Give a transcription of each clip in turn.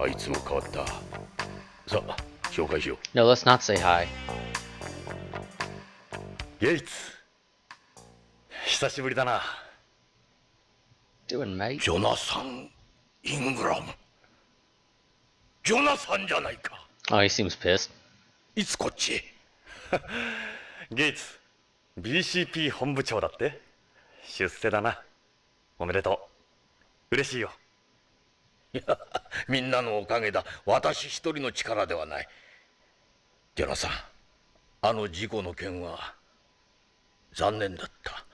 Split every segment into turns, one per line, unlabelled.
あいつも変わった。さあ、紹介しよう。
No, let's not say hi.
ゲイツ、久しぶりだな。
Doing, mate?
ジョナサン・イングラム。ジョナサンじゃないか。
Oh, he seems pissed.
いつこっちへ。ゲイツ、 BCP 本部長だって。出世だな。おめでとう。嬉しいよ。いや、みんなのおかげだ。私一人の力ではない。ジョナサン、あの事故の件は残念だった。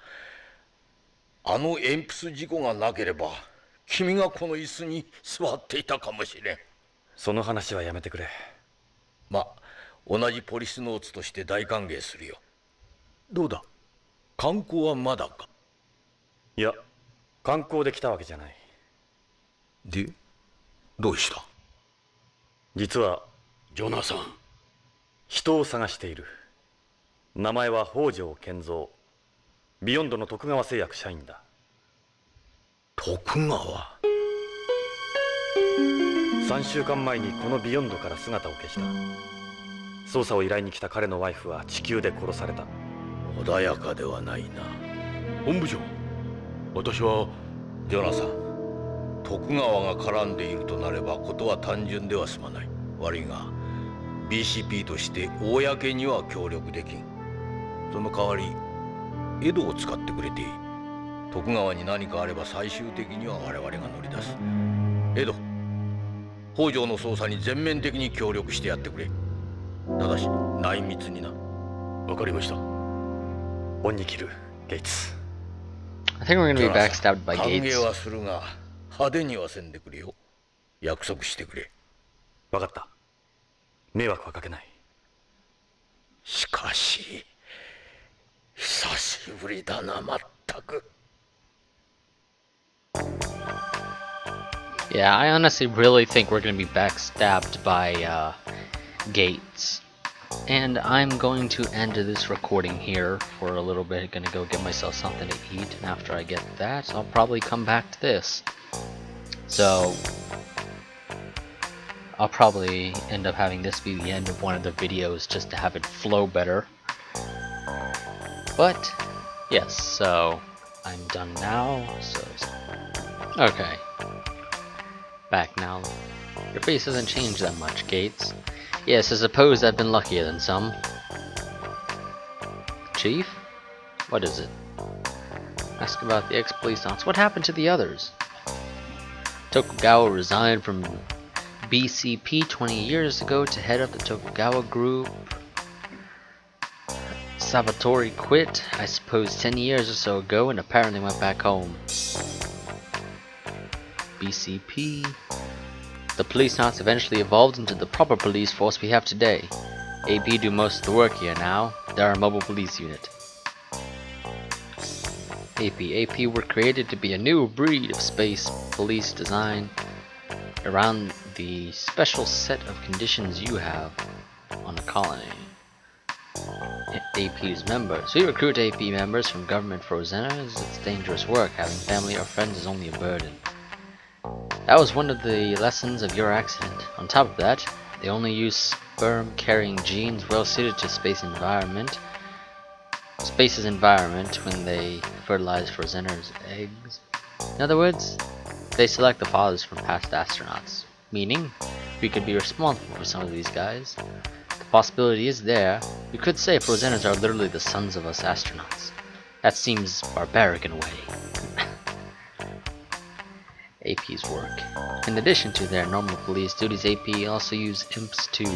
あの鉛筆事故がなければ君がこの椅子に座っていたかもしれん。その話はやめてくれ。まあ、同じポリスノーツとして大歓迎するよ。どうだ、観光はまだか？いや、観光で来たわけじゃない。で、どうした？実はジョナサン、人を探している。名前は北条健三、ビヨンドの徳川製薬社員だ。徳川？3週間前にこのビヨンドから姿を消した。捜査を依頼に来た彼のワイフは地球で殺された。穏やかではないな。本部長、私は。ジョナサン、徳川が絡んでいるとなればことは単純では済まない。悪いが BCP として公には協力できん。その代わり江戸を使ってくれていい。徳川に何かあれば最終的には我々が乗り出す。江戸、北条の捜査に全面的に協力してやってくれ。ただし内密にな。わかりました。恩に着る、ゲイツ。
I think we're gonna be backstabbed by
歓迎
Gates.
はするが派手にはせんでくれよ。約束してくれ。わかった。迷惑はかけない。しかし久しぶりだな、まったく。
Yeah, I honestly really think we're gonna be backstabbed by Gates. And I'm going to end this recording here for a little bit. Gonna go get myself something to eat, and after I get that, I'll probably come back to this. So I'll probably end up having this be the end of one of the videos just to have it flow better. But yes, so I'm done now. So okay, back now. Your face hasn't changed that much, Gates. Yes, I suppose I've been luckier than some. Chief? What is it? Ask about the ex-Policenauts. What happened to the others? Tokugawa resigned from BCP 20 years ago to head up the Tokugawa group. Sabatori quit, I suppose 10 years or so ago, and apparently went back home. BCP. The Policenauts eventually evolved into the proper police force we have today. AP do most of the work here now. They're a mobile police unit. AP were created to be a new breed of space police designed around the special set of conditions you have on the colony. AP's members. We recruit AP members from government frozeners. It's dangerous work. Having family or friends is only a burden. That was one of the lessons of your accident. On top of that, they only use sperm-carrying genes well suited to space's environment when they fertilize Frozeners' eggs. In other words, they select the fathers from past astronauts. Meaning, we could be responsible for some of these guys. The possibility is there. We could say Frozeners are literally the sons of us astronauts. That seems barbaric in a way. AP's work. In addition to their normal police duties, AP also use imps to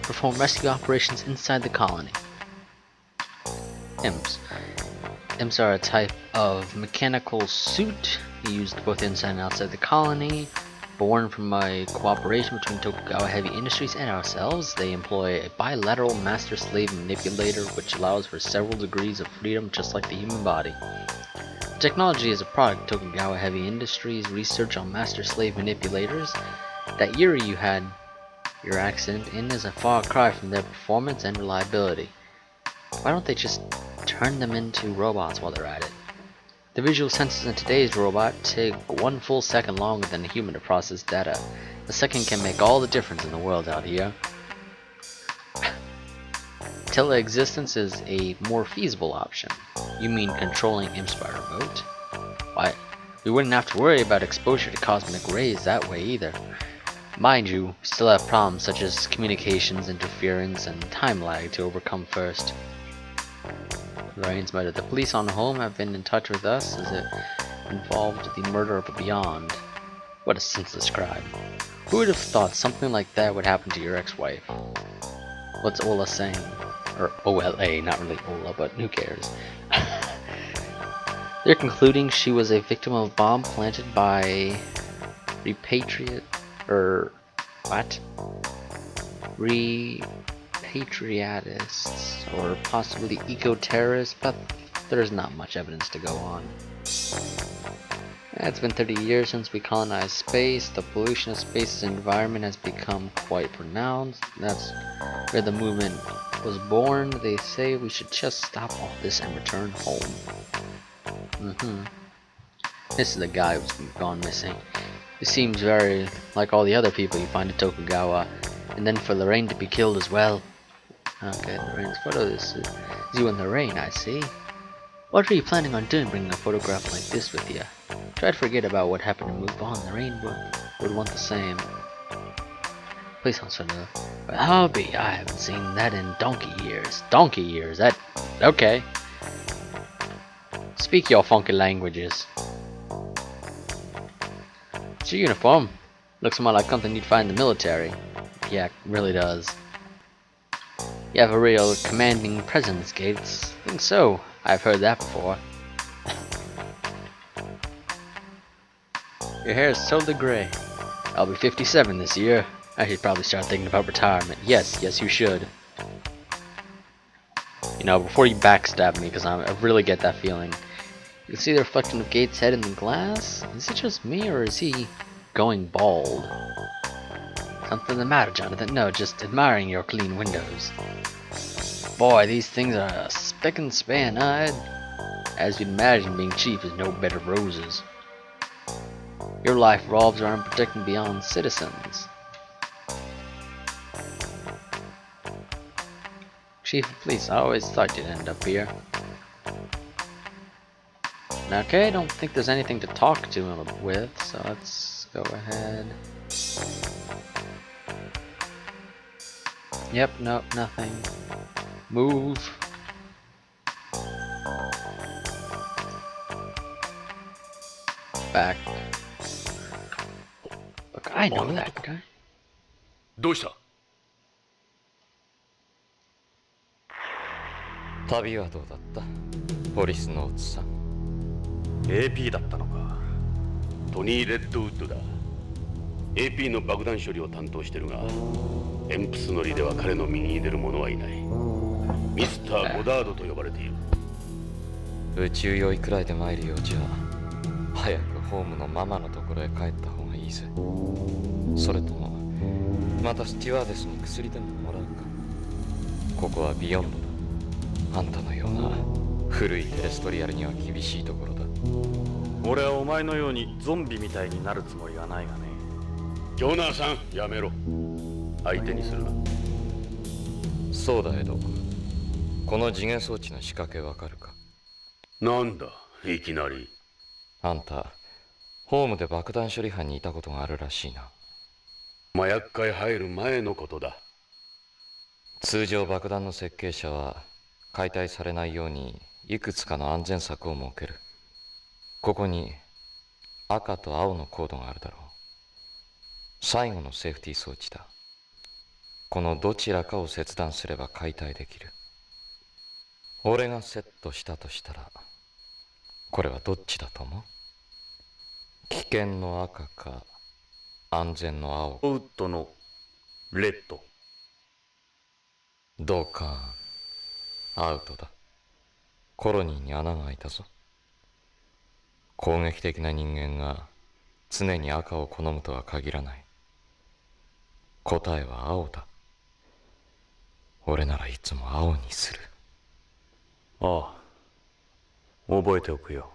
perform rescue operations inside the colony. Imps. Imps are a type of mechanical suit used both inside and outside the colony. Born from a cooperation between Tokugawa Heavy Industries and ourselves, they employ a bilateral master-slave manipulator which allows for several degrees of freedom just like the human body. The technology is a product of Tokugawa Heavy Industries' research on master-slave manipulators. That year you had your accident in is a far cry from their performance and reliability. Why don't they just turn them into robots while they're at it? The visual sensors in today's robot take 1 full second longer than a human to process data. A second can make all the difference in the world out here. Teleexistence is a more feasible option. You mean controlling IMSPY remote? Why, we wouldn't have to worry about exposure to cosmic rays that way either. Mind you, we still have problems such as communications, interference, and time lag to overcome first. Lorraine's murder. The police on home have been in touch with us as it involved the murder of a Beyond. What a senseless crime. Who would have thought something like that would happen to your ex-wife? What's Ola saying? Or OLA, not really Ola, but who cares? They're concluding she was a victim of a bomb planted by repatriatists, or possibly eco-terrorists, but there's not much evidence to go on. It's been 30 years since we colonized space. The pollution of space's environment has become quite pronounced. That's where the movement was born. They say we should just stop all this and return home. This is the guy who's gone missing. He seems very like all the other people you find in Tokugawa. And then for Lorraine to be killed as well. Okay, Lorraine's photo. This is you and Lorraine, I see. What are you planning on doing bringing a photograph like this with you? Try to forget about what happened and move on. Lorraine would want the same. Please don't sort of. But hobby, I haven't seen that in donkey years. Donkey years? That. Okay. Speak your funky languages. It's your uniform. Looks more like something you'd find in the military. Yeah, it really does. You have a real commanding presence, Gates. I think so. I've heard that before. Your hair is totally gray. I'll be 57 this year. I should probably start thinking about retirement. Yes, you should. You know, before you backstab me, because I really get that feeling. You can see the reflection of Gates' head in the glass. Is it just me, or is he going bald? Something the matter, Jonathan? No, just admiring your clean windows. Boy, these things are spick and span, As you'd imagine, being chief is no bed of roses. Your life revolves around protecting Beyond citizens. Chief of Police, I always thought you'd end up here. Okay, I don't think there's anything to talk to him with, so let's go ahead. Yep, nope, nothing. Move. Back. Look, I know that guy.
どうした？
旅はどうだった？ポリスノーツさん。
AP だったのか。
トニー・レッドウッドだ。AP の爆弾処理を担当してるが、エンプス乗りでは彼の右に出る者はいない。ミスター・ゴダードと呼ばれている。
宇宙酔いくらいで参るようじゃ、早くホームのママのところへ帰った方がいいぜ。それとも、またスチュワーデスに薬でももらうか。ここはビヨンドだ。あんたのような古いテレストリアルには厳しいところだ。
俺はお前のようにゾンビみたいになるつもりはないがね。
ジョナサン、やめろ。相手にするな。
そうだ、エド。この次元装置の仕掛けわかるか？
なんだ、いきなり。
あんた、ホームで爆弾処理班にいたことがあるらしいな。
麻薬界入る前のことだ。
通常爆弾の設計者は解体されないようにいくつかの安全策を設ける。ここに赤と青のコードがあるだろう。最後のセーフティー装置だ。このどちらかを切断すれば解体できる。俺がセットしたとしたら、これはどっちだと思う？危険の赤か安全の青。
ウッドのレッド。
ドカーン。アウトだ。コロニーに穴が開いたぞ。攻撃的な人間が常に赤を好むとは限らない。答えは青だ。俺ならいつも青にする。
ああ、覚えておくよ。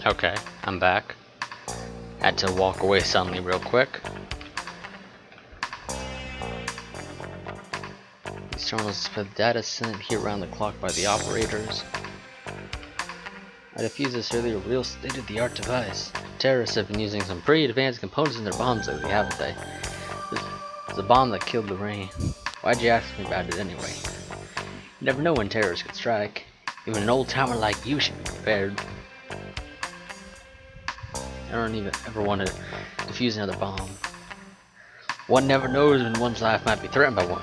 Okay, I'm back. Had to walk away suddenly real quick. These terminals display the data sent here around the clock by the operators. I defuse this earlier real state-of-the-art device. Terrorists have been using some pretty advanced components in their bombs lately, haven't they? It's the bomb that killed Lorraine. Why'd you ask me about it anyway? You never know when terrorists could strike. Even an old-timer like you should be prepared. I don't even ever want to defuse another bomb. One never knows when one's life might be threatened by one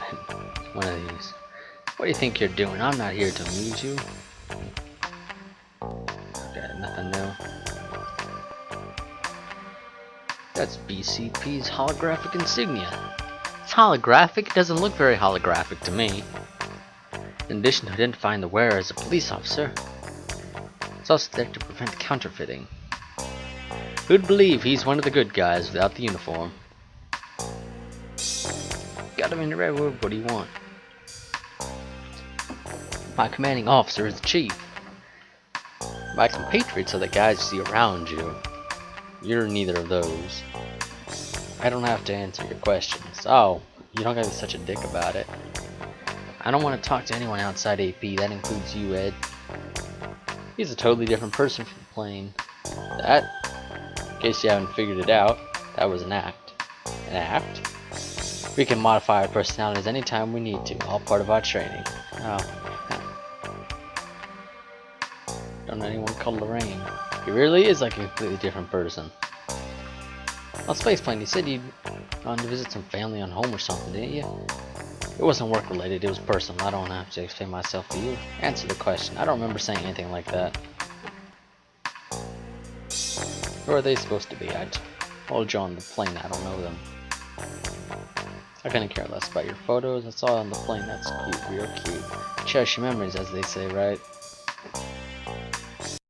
of these. What do you think you're doing? I'm not here to amuse you. Okay, nothing new. That's BCP's holographic insignia. It's holographic? It doesn't look very holographic to me. In addition to identifying the wearer as a police officer, it's also there to prevent counterfeiting. Who'd believe he's one of the good guys without the uniform? Got him in the redwood, what do you want? My commanding officer is the chief. My compatriots are the guys you see around you. You're neither of those. I don't have to answer your questions. Oh, you don't gotta be such a dick about it. I don't want to talk to anyone outside AP, that includes you, Ed. He's a totally different person from the plane. That, in case you haven't figured it out, that was an act. An act? We can modify our personalities anytime we need to, all part of our training. Oh. Don't know anyone called Lorraine. He really is like a completely different person. On Spaceplane, you said you'd gone to visit some family on home or something, didn't you? It wasn't work related, it was personal. I don't have to explain myself to you. Answer the question. I don't remember saying anything like that. Who are they supposed to be? I told you on the plane I don't know them. I couldn't care less about your photos. That's all on the plane. That's cute, real cute. Cherish your memories, as they say, right?